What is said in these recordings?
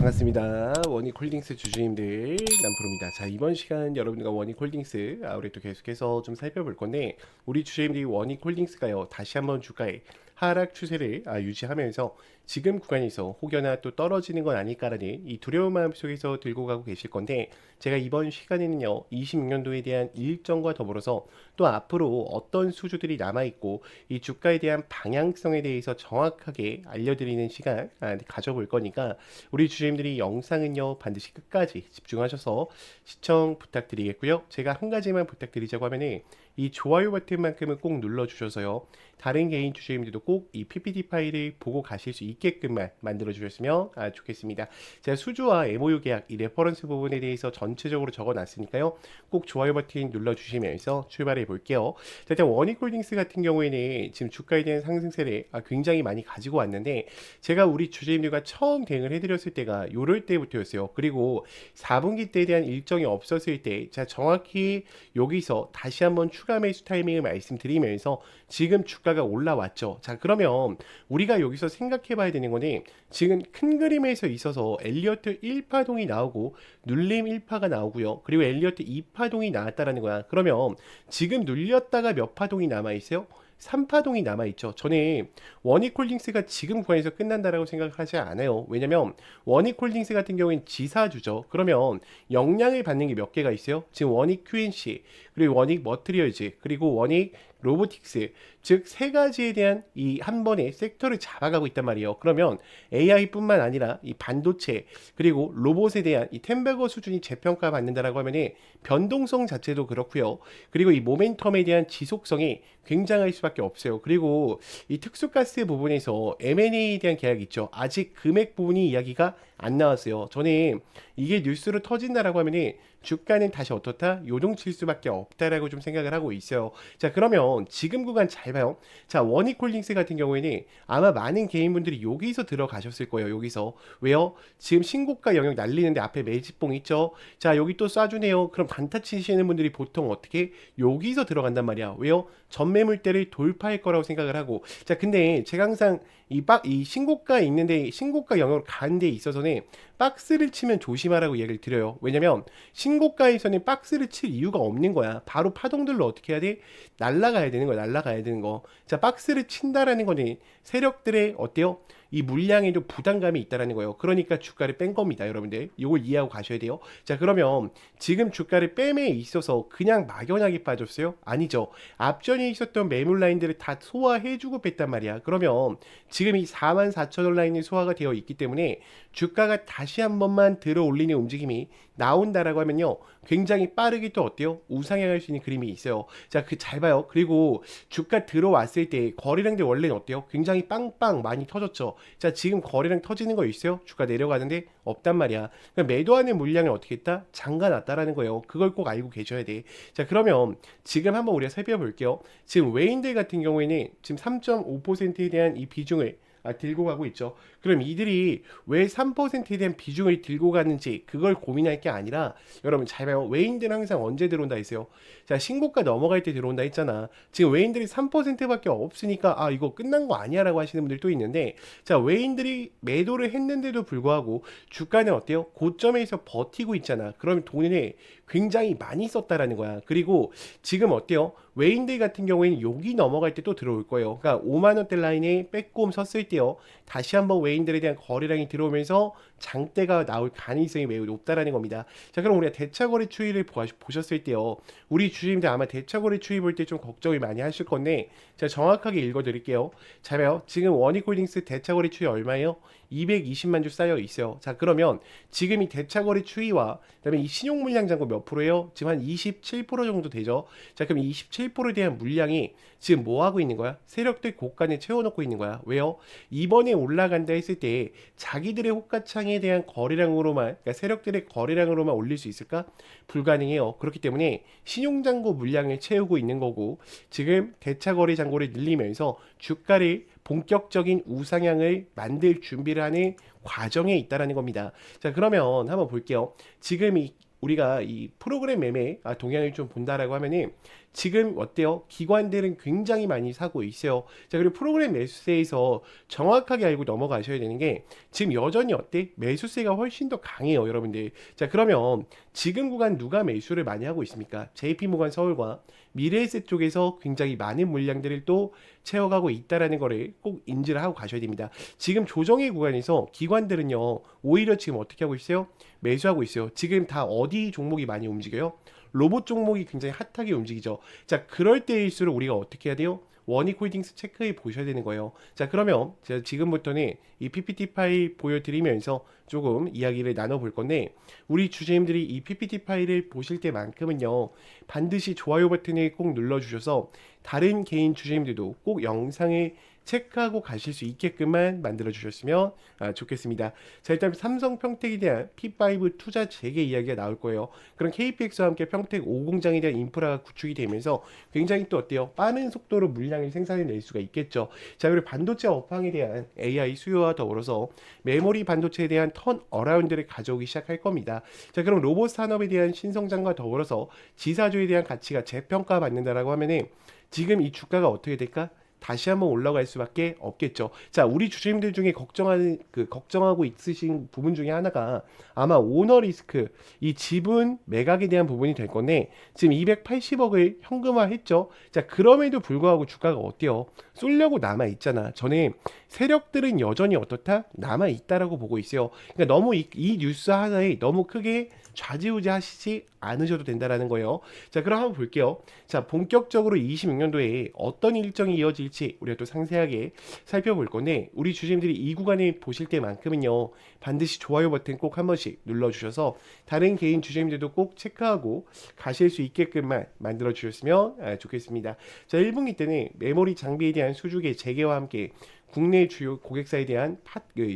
반갑습니다. 원익홀딩스 주주님들 남프로입니다. 자, 이번 시간 여러분들과 원익홀딩스 우리 또 계속해서 좀 살펴볼 건데, 우리 주주님들이 원익홀딩스가요 다시 한번 주가의 하락 추세를 유지하면서 지금 구간에서 혹여나 또 떨어지는 건 아닐까라는 이 두려운 마음 속에서 들고 가고 계실 건데, 제가 이번 시간에는요 26년도에 대한 일정과 더불어서 또 앞으로 어떤 수주들이 남아있고 이 주가에 대한 방향성에 대해서 정확하게 알려드리는 시간 가져볼 거니까, 우리 주주님들이 영상은요 반드시 끝까지 집중하셔서 시청 부탁드리겠고요. 제가 한 가지만 부탁드리자고 하면은 이 좋아요 버튼만큼은 꼭 눌러주셔서요, 다른 개인 주주님들도 꼭 이 PPT 파일을 보고 가실 수 있게끔만 만들어 주셨으면 좋겠습니다. 제가 수주와 MOU 계약 이 레퍼런스 부분에 대해서 전체적으로 적어 놨으니까요, 꼭 좋아요 버튼 눌러 주시면서 출발해 볼게요. 자, 일단 원익홀딩스 같은 경우에는 지금 주가에 대한 상승세를 굉장히 많이 가지고 왔는데, 제가 우리 주주님들과 처음 대응을 해드렸을 때가 요럴 때부터였어요. 그리고 4분기 때에 대한 일정이 없었을 때, 자, 정확히 여기서 다시 한번 추가 매수 타이밍을 말씀드리면서 지금 주가가 올라왔죠. 자, 그러면 우리가 여기서 생각해 봐야 되는 거는, 지금 큰 그림에서 있어서 엘리어트 1파동이 나오고 눌림 1파가 나오고요, 그리고 엘리어트 2파동이 나왔다라는 거야. 그러면 지금 눌렸다가 몇 파동이 남아 있어요? 3파동이 남아있죠. 저는 원익홀딩스가 지금 구간에서 끝난다라고 생각하지 않아요. 왜냐면 원익홀딩스 같은 경우엔 지사주죠. 그러면 영향을 받는 게 몇 개가 있어요? 지금 원익 QNC, 그리고 원익 머트리얼즈, 그리고 원익 로보틱스, 즉 세 가지에 대한 이 한 번에 섹터를 잡아가고 있단 말이에요. 그러면 AI뿐만 아니라 이 반도체 그리고 로봇에 대한 이 템베거 수준이 재평가 받는다라고 하면은 변동성 자체도 그렇고요. 그리고 이 모멘텀에 대한 지속성이 굉장할 수밖에 없어요. 그리고 이 특수가스 부분에서 M&A에 대한 계약이 있죠. 아직 금액 부분이 이야기가 안 나왔어요. 저는 이게 뉴스로 터진다라고 하면은 주가는 다시 어떻다? 요동칠 수밖에 없다라고 좀 생각을 하고 있어요. 자, 그러면 지금 구간 잘 봐요. 자, 원익홀딩스 같은 경우에는 아마 많은 개인분들이 여기서 들어가셨을 거예요. 여기서. 왜요? 지금 신고가 영역 날리는데 앞에 매집봉 있죠? 자, 여기 또 쏴주네요. 그럼 단타 치시는 분들이 보통 어떻게? 여기서 들어간단 말이야. 왜요? 전매물대를 돌파할 거라고 생각을 하고. 자, 근데 제가 항상 이 신고가 있는데 신고가 영역으로 가는 데 있어서는 박스를 치면 조심하라고 얘기를 드려요. 왜냐면 신고가에서는 박스를 칠 이유가 없는 거야. 바로 파동들로 어떻게 해야 돼? 날라가야 되는 거야. 날라가야 되는 거. 자, 박스를 친다라는 거는 세력들의 어때요? 이 물량에도 부담감이 있다라는 거예요. 그러니까 주가를 뺀 겁니다, 여러분들. 이걸 이해하고 가셔야 돼요. 자, 그러면 지금 주가를 뺨에 있어서 그냥 막연하게 빠졌어요? 아니죠. 앞전에 있었던 매물 라인들을 다 소화해주고 뺐단 말이야. 그러면 지금 이 44,000원 라인이 소화가 되어 있기 때문에 주가가 다시 한 번만 들어 올리는 움직임이 나온다라고 하면요, 굉장히 빠르게 또 어때요? 우상향할 수 있는 그림이 있어요. 자, 그 잘 봐요. 그리고 주가 들어왔을 때 거래량들 원래는 어때요? 굉장히 빵빵 많이 터졌죠. 자, 지금 거래량 터지는 거 있어요? 주가 내려가는데 없단 말이야. 그러니까 매도하는 물량을 어떻게 했다? 잠가놨다라는 거예요. 그걸 꼭 알고 계셔야 돼. 자, 그러면 지금 한번 우리가 살펴볼게요. 지금 외인들 같은 경우에는 지금 3.5%에 대한 이 비중을 들고 가고 있죠. 그럼 이들이 왜 3%에 대한 비중을 들고 가는지 그걸 고민할 게 아니라, 여러분 잘 봐요. 외인들은 항상 언제 들어온다 했어요? 자, 신고가 넘어갈 때 들어온다 했잖아. 지금 외인들이 3%밖에 없으니까 이거 끝난 거 아니야 라고 하시는 분들도 있는데, 자, 외인들이 매도를 했는데도 불구하고 주가는 어때요? 고점에서 버티고 있잖아. 그러면 돈을 굉장히 많이 썼다라는 거야. 그리고 지금 어때요? 외인들 같은 경우에는 여기 넘어갈 때 또 들어올 거예요. 그러니까 5만 원대 라인에 빼꼼 섰을 때요, 다시 한번 외인들에 대한 거래량이 들어오면서 장대가 나올 가능성이 매우 높다라는 겁니다. 자, 그럼 우리가 대차거래 추이를 보셨을 때요, 우리 주주님들 아마 대차거래 추이 볼 때 좀 걱정을 많이 하실 건데, 제가 정확하게 읽어드릴게요. 자, 봐요. 지금 원익홀딩스 대차거래 추이 얼마예요? 220만 주 쌓여 있어요. 자, 그러면 지금 이 대차거래 추이와 그다음에 이 신용물량 잔고 몇 프로예요? 지금 한 27% 정도 되죠. 자, 그럼 27%에 대한 물량이 지금 뭐 하고 있는 거야? 세력들 고간에 채워놓고 있는 거야. 왜요? 이번에 올라간다 했을 때 자기들의 호가창에 대한 거래량으로만, 그러니까 세력들의 거래량으로만 올릴 수 있을까? 불가능해요. 그렇기 때문에 신용잔고 물량을 채우고 있는 거고, 지금 대차거래 잔고를 늘리면서 주가를 본격적인 우상향을 만들 준비를 하는 과정에 있다라는 겁니다. 자, 그러면 한번 볼게요. 지금 우리가 이 프로그램 매매 동향을 좀 본다라고 하면은, 지금 어때요? 기관들은 굉장히 많이 사고 있어요. 자, 그리고 프로그램 매수세에서 정확하게 알고 넘어가셔야 되는 게 지금 여전히 어때? 매수세가 훨씬 더 강해요, 여러분들. 자, 그러면 지금 구간 누가 매수를 많이 하고 있습니까? JP모건 서울과 미래에셋 쪽에서 굉장히 많은 물량들을 또 채워가고 있다라는 거를 꼭 인지를 하고 가셔야 됩니다. 지금 조정의 구간에서 기관들은요, 오히려 지금 어떻게 하고 있어요? 매수하고 있어요. 지금 다 어디 종목이 많이 움직여요? 로봇 종목이 굉장히 핫하게 움직이죠. 자, 그럴 때일수록 우리가 어떻게 해야 돼요? 원익홀딩스 체크해 보셔야 되는 거예요. 자, 그러면 제가 지금부터는 이 PPT 파일 보여드리면서 조금 이야기를 나눠볼 건데, 우리 주주님들이 이 PPT 파일을 보실 때만큼은요, 반드시 좋아요 버튼을 꼭 눌러주셔서 다른 개인 주주님들도 꼭 영상을 체크하고 가실 수 있게끔만 만들어 주셨으면 좋겠습니다. 자, 일단 삼성 평택에 대한 P5 투자 재개 이야기가 나올 거예요. 그럼 KPX와 함께 평택 5공장에 대한 인프라가 구축이 되면서 굉장히 또 어때요? 빠른 속도로 물량을 생산해 낼 수가 있겠죠. 자, 그리고 반도체 업황에 대한 AI 수요와 더불어서 메모리 반도체에 대한 턴 어라운드를 가져오기 시작할 겁니다. 자, 그럼 로봇 산업에 대한 신성장과 더불어서 지사조에 대한 가치가 재평가 받는다라고 하면은 지금 이 주가가 어떻게 될까? 다시 한번 올라갈 수밖에 없겠죠. 자, 우리 주주님들 중에 걱정하고 있으신 부분 중에 하나가 아마 오너 리스크, 이 지분 매각에 대한 부분이 될 건데 지금 280억을 현금화했죠. 자, 그럼에도 불구하고 주가가 어때요? 쏠려고 남아 있잖아. 저는 세력들은 여전히 어떻다? 남아 있다라고 보고 있어요. 그러니까 너무 이 뉴스 하나에 너무 크게 좌지우지 하시지 않으셔도 된다라는 거예요. 자, 그럼 한번 볼게요. 자, 본격적으로 26년도에 어떤 일정이 이어질지 우리가 또 상세하게 살펴볼 건데 우리 주주님들이 이 구간을 보실 때만큼은요, 반드시 좋아요 버튼 꼭 한 번씩 눌러주셔서 다른 개인 주주님들도 꼭 체크하고 가실 수 있게끔만 만들어 주셨으면 좋겠습니다. 자, 1분기 때는 메모리 장비에 대한 수주의 재개와 함께 국내 주요 고객사에 대한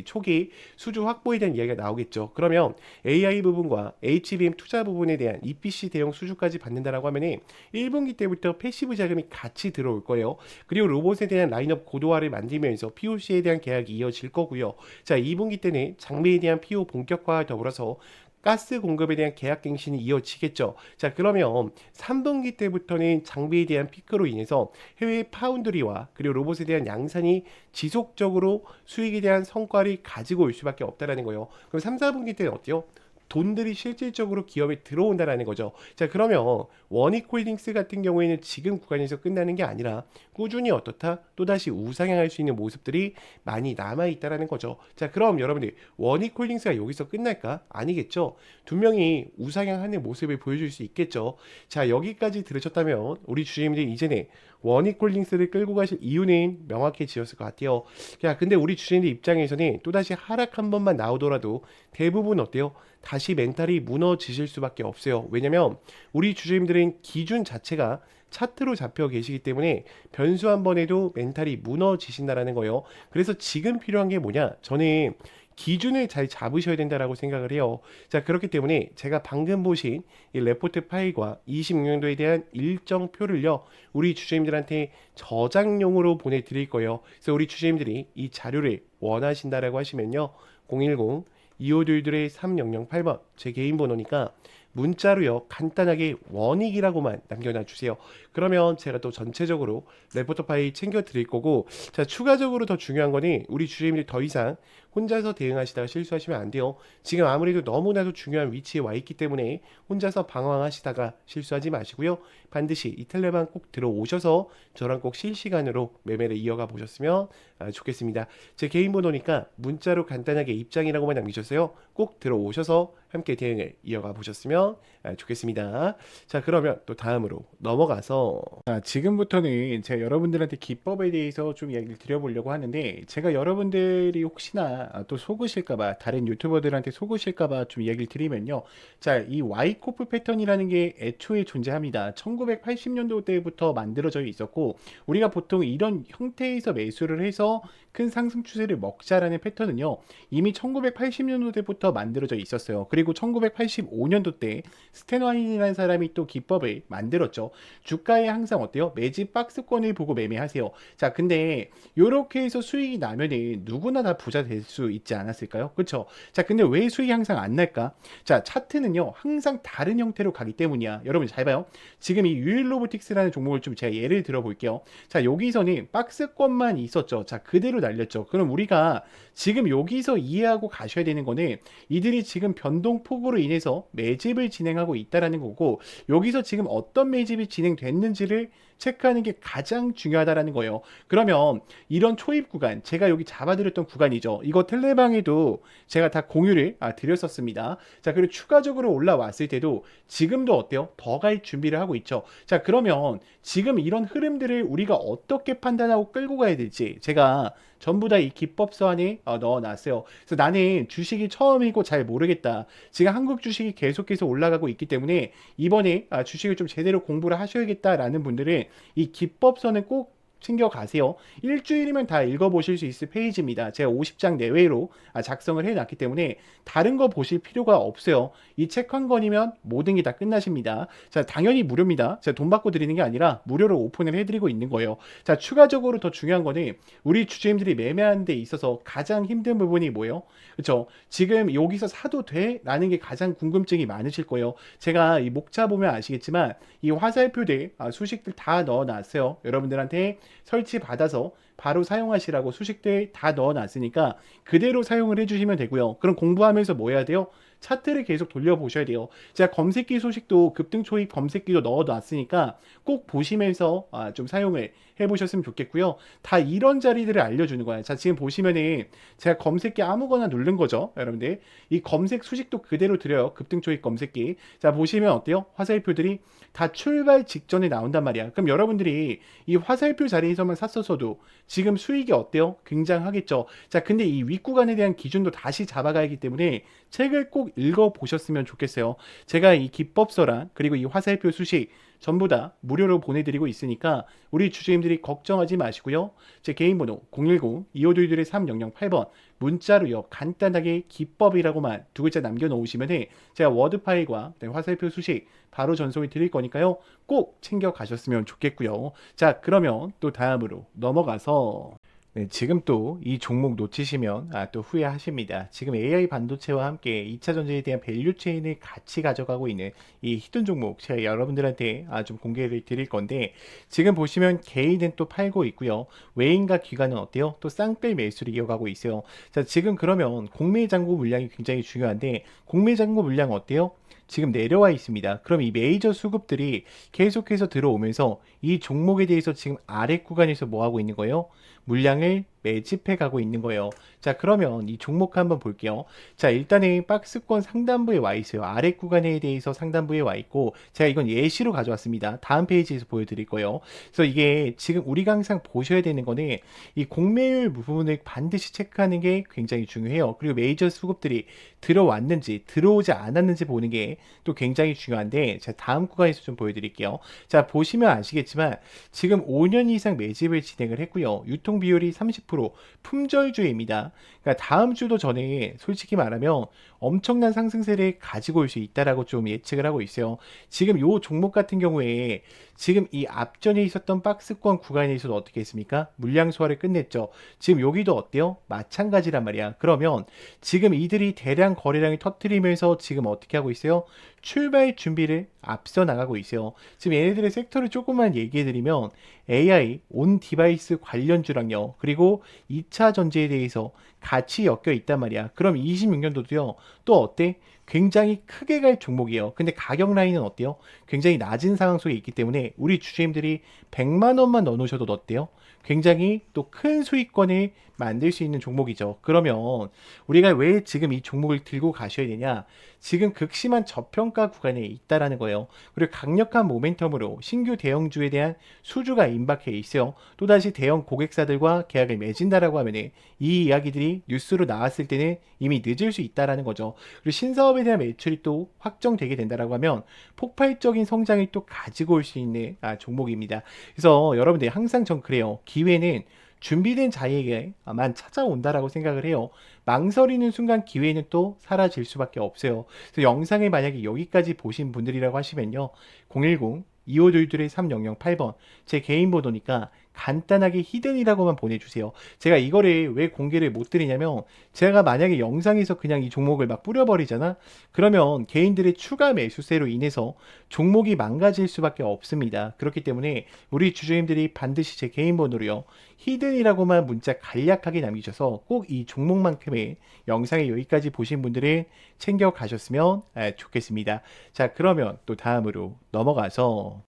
초기 수주 확보에 대한 이야기가 나오겠죠. 그러면 AI 부분과 HBM 투자 부분에 대한 EPC 대형 수주까지 받는다라고 하면은 1분기 때부터 패시브 자금이 같이 들어올 거예요. 그리고 로봇에 대한 라인업 고도화를 만들면서 POC에 대한 계약이 이어질 거고요. 자, 2분기 때는 장비에 대한 PO 본격화와 더불어서 가스 공급에 대한 계약 갱신이 이어지겠죠. 자, 그러면 3분기 때부터는 장비에 대한 피크로 인해서 해외 파운드리와 그리고 로봇에 대한 양산이 지속적으로 수익에 대한 성과를 가지고 올 수밖에 없다라는 거예요. 그럼 3, 4분기 때는 어때요? 돈들이 실질적으로 기업에 들어온다라는 거죠. 자, 그러면 원익홀딩스 같은 경우에는 지금 구간에서 끝나는 게 아니라 꾸준히 어떻다? 또다시 우상향할 수 있는 모습들이 많이 남아있다라는 거죠. 자, 그럼 여러분들 원익홀딩스가 여기서 끝날까? 아니겠죠. 분명히 우상향하는 모습을 보여줄 수 있겠죠. 자, 여기까지 들으셨다면 우리 주주님들이 이제는 원익홀딩스를 끌고 가실 이유는 명확해지셨을 것 같아요. 야, 근데 우리 주주님들 입장에서는 또다시 하락 한 번만 나오더라도 대부분 어때요? 다시 멘탈이 무너지실 수밖에 없어요. 왜냐면 우리 주주님들은 기준 자체가 차트로 잡혀 계시기 때문에 변수 한 번에도 멘탈이 무너지신다라는 거예요. 그래서 지금 필요한 게 뭐냐? 저는 기준을 잘 잡으셔야 된다라고 생각을 해요. 자, 그렇기 때문에 제가 방금 보신 이 레포트 파일과 26년도에 대한 일정표를요, 우리 주주님들한테 저장용으로 보내드릴 거예요. 그래서 우리 주주님들이 이 자료를 원하신다라고 하시면요, 010 2522-3008번 제 개인 번호니까 문자로요 간단하게 원익이라고만 남겨놔 주세요. 그러면 제가 또 전체적으로 레포터 파일 챙겨 드릴 거고, 자, 추가적으로 더 중요한 거는 우리 주주님들이 더 이상 혼자서 대응하시다가 실수하시면 안 돼요. 지금 아무래도 너무나도 중요한 위치에 와 있기 때문에 혼자서 방황하시다가 실수하지 마시고요. 반드시 이 텔레방 꼭 들어오셔서 저랑 꼭 실시간으로 매매를 이어가 보셨으면 좋겠습니다. 제 개인 번호니까 문자로 간단하게 입장이라고만 남기셨어요. 꼭 들어오셔서 함께 대응을 이어가 보셨으면 좋겠습니다. 자, 그러면 또 다음으로 넘어가서 지금부터는 제가 여러분들한테 기법에 대해서 좀 이야기를 드려보려고 하는데, 제가 여러분들이 혹시나 또 속으실까봐, 다른 유튜버들한테 속으실까봐 좀 이야기를 드리면요. 자, 이 와이코프 패턴이라는 게 애초에 존재합니다. 1980년도 때부터 만들어져 있었고, 우리가 보통 이런 형태에서 매수를 해서 큰 상승 추세를 먹자라는 패턴은요, 이미 1980년도 때부터 만들어져 있었어요. 그리고 1985년도 때 스탠와인이라는 사람이 또 기법을 만들었죠. 주가에 항상 어때요? 매집 박스권을 보고 매매하세요. 자, 근데 이렇게 해서 수익이 나면은 누구나 다 부자 될 수 있지 않았을까요? 그렇죠? 자, 근데 왜 수익이 항상 안 날까? 자, 차트는요 항상 다른 형태로 가기 때문이야. 여러분 잘 봐요. 지금 이 유일로보틱스라는 종목을 좀 제가 예를 들어 볼게요. 자, 여기서는 박스권만 있었죠. 자, 그대로 날렸죠. 그럼 우리가 지금 여기서 이해하고 가셔야 되는 거는 이들이 지금 변동폭으로 인해서 매집을 진행하고 있다라는 거고, 여기서 지금 어떤 매집이 진행됐는지를 체크하는 게 가장 중요하다라는 거예요. 그러면 이런 초입 구간, 제가 여기 잡아드렸던 구간이죠. 이거 텔레방에도 제가 다 공유를 드렸었습니다. 자, 그리고 추가적으로 올라왔을 때도 지금도 어때요? 더 갈 준비를 하고 있죠. 자, 그러면 지금 이런 흐름들을 우리가 어떻게 판단하고 끌고 가야 될지 제가 전부 다 이 기법서 안에 넣어놨어요. 그래서 나는 주식이 처음이고 잘 모르겠다. 지금 한국 주식이 계속해서 올라가고 있기 때문에 이번에 주식을 좀 제대로 공부를 하셔야겠다라는 분들은 이 기법서는 꼭 챙겨가세요. 일주일이면 다 읽어보실 수 있을 페이지입니다. 제가 50장 내외로 작성을 해놨기 때문에 다른 거 보실 필요가 없어요. 이 책 한 권이면 모든 게 다 끝나십니다. 자, 당연히 무료입니다. 제가 돈 받고 드리는 게 아니라 무료로 오픈을 해드리고 있는 거예요. 자, 추가적으로 더 중요한 거는 우리 주주님들이 매매하는 데 있어서 가장 힘든 부분이 뭐예요? 그렇죠? 지금 여기서 사도 돼? 라는 게 가장 궁금증이 많으실 거예요. 제가 이 목차 보면 아시겠지만 이 화살표들 수식들 다 넣어놨어요. 여러분들한테 설치 받아서 바로 사용하시라고 수식들 다 넣어놨으니까 그대로 사용을 해주시면 되고요. 그럼 공부하면서 뭐 해야 돼요? 차트를 계속 돌려보셔야 돼요. 제가 검색기 소식도 급등 초입 검색기도 넣어놨으니까 꼭 보시면서 좀 사용을 해보셨으면 좋겠고요. 다 이런 자리들을 알려주는 거예요. 자, 지금 보시면은 제가 검색기 아무거나 누른 거죠. 여러분들 이 검색 수식도 그대로 드려요. 급등 초입 검색기. 자, 보시면 어때요? 화살표들이 다 출발 직전에 나온단 말이야. 그럼 여러분들이 이 화살표 자리에서만 샀었어도 지금 수익이 어때요? 굉장하겠죠. 자, 근데 이 윗구간에 대한 기준도 다시 잡아가야 하기 때문에 책을 꼭 읽어보셨으면 좋겠어요. 제가 이 기법서랑 그리고 이 화살표 수식 전부 다 무료로 보내드리고 있으니까 우리 주주님들이 걱정하지 마시고요. 제 개인 번호 010-2522-3008번 문자로요. 간단하게 기법이라고만 두 글자 남겨놓으시면 제가 워드 파일과 화살표 수식 바로 전송이 드릴 거니까요. 꼭 챙겨 가셨으면 좋겠고요. 자, 그러면 또 다음으로 넘어가서 네, 지금 또 이 종목 놓치시면 또 후회하십니다. 지금 AI 반도체와 함께 2차 전지에 대한 밸류 체인을 같이 가져가고 있는 이 히든 종목 제가 여러분들한테 좀 공개를 드릴 건데, 지금 보시면 개인은 또 팔고 있고요. 외인과 기관은 어때요? 또 쌍끌 매수를 이어가고 있어요. 자, 지금 그러면 공매 잔고 물량이 굉장히 중요한데 공매 잔고 물량 어때요? 지금 내려와 있습니다. 그럼 이 메이저 수급들이 계속해서 들어오면서 이 종목에 대해서 지금 아래 구간에서 뭐 하고 있는 거예요? 물량을 매집해 가고 있는 거예요. 자, 그러면 이 종목 한번 볼게요. 자, 일단은 박스권 상단부에 와 있어요. 아래 구간에 대해서 상단부에 와 있고, 제가 이건 예시로 가져왔습니다. 다음 페이지에서 보여드릴 거예요. 그래서 이게 지금 우리가 항상 보셔야 되는 거는 이 공매율 부분을 반드시 체크하는 게 굉장히 중요해요. 그리고 메이저 수급들이 들어왔는지 들어오지 않았는지 보는 게 또 굉장히 중요한데, 제가 다음 구간에서 좀 보여드릴게요. 자, 보시면 아시겠지만 지금 5년 이상 매집을 진행을 했고요. 유통 비율이 30%, 품절주입니다. 그러니까 다음 주도 전에 솔직히 말하면 엄청난 상승세를 가지고 올 수 있다라고 좀 예측을 하고 있어요. 지금 요 종목 같은 경우에 지금 이 앞전에 있었던 박스권 구간에서도 어떻게 했습니까? 물량 소화를 끝냈죠. 지금 여기도 어때요? 마찬가지란 말이야. 그러면 지금 이들이 대량 거래량을 터뜨리면서 지금 어떻게 하고 있어요? 출발 준비를 앞서 나가고 있어요. 지금 얘네들의 섹터를 조금만 얘기해 드리면 AI, 온 디바이스 관련주랑요. 그리고 2차 전지에 대해서 같이 엮여 있단 말이야. 그럼 26년도도요. 또 어때? 굉장히 크게 갈 종목이에요. 근데 가격 라인은 어때요? 굉장히 낮은 상황 속에 있기 때문에 우리 주주님들이 100만 원만 넣어놓으셔도 어때요? 굉장히 또 큰 수익권을 만들 수 있는 종목이죠. 그러면 우리가 왜 지금 이 종목을 들고 가셔야 되냐? 지금 극심한 저평가 구간에 있다라는 거예요. 그리고 강력한 모멘텀으로 신규 대형주에 대한 수주가 임박해 있어요. 또다시 대형 고객사들과 계약을 맺은다라고 하면 이 이야기들이 뉴스로 나왔을 때는 이미 늦을 수 있다라는 거죠. 그리고 신사업에 대한 매출이 또 확정되게 된다라고 하면 폭발적인 성장을 또 가지고 올 수 있는 종목입니다. 그래서 여러분들 항상 전 그래요. 기회는 준비된 자에게만 찾아온다라고 생각을 해요. 망설이는 순간 기회는 또 사라질 수밖에 없어요. 그래서 영상을 만약에 여기까지 보신 분들이라고 하시면요. 010-2522-3008번 제 개인 번호니까 간단하게 히든이라고만 보내주세요. 제가 이거를 왜 공개를 못 드리냐면 제가 만약에 영상에서 그냥 이 종목을 막 뿌려버리잖아. 그러면 개인들의 추가 매수세로 인해서 종목이 망가질 수밖에 없습니다. 그렇기 때문에 우리 주주님들이 반드시 제 개인 번호로요. 히든이라고만 문자 간략하게 남기셔서 꼭 이 종목만큼의 영상에 여기까지 보신 분들은 챙겨 가셨으면 좋겠습니다. 자, 그러면 또 다음으로 넘어가서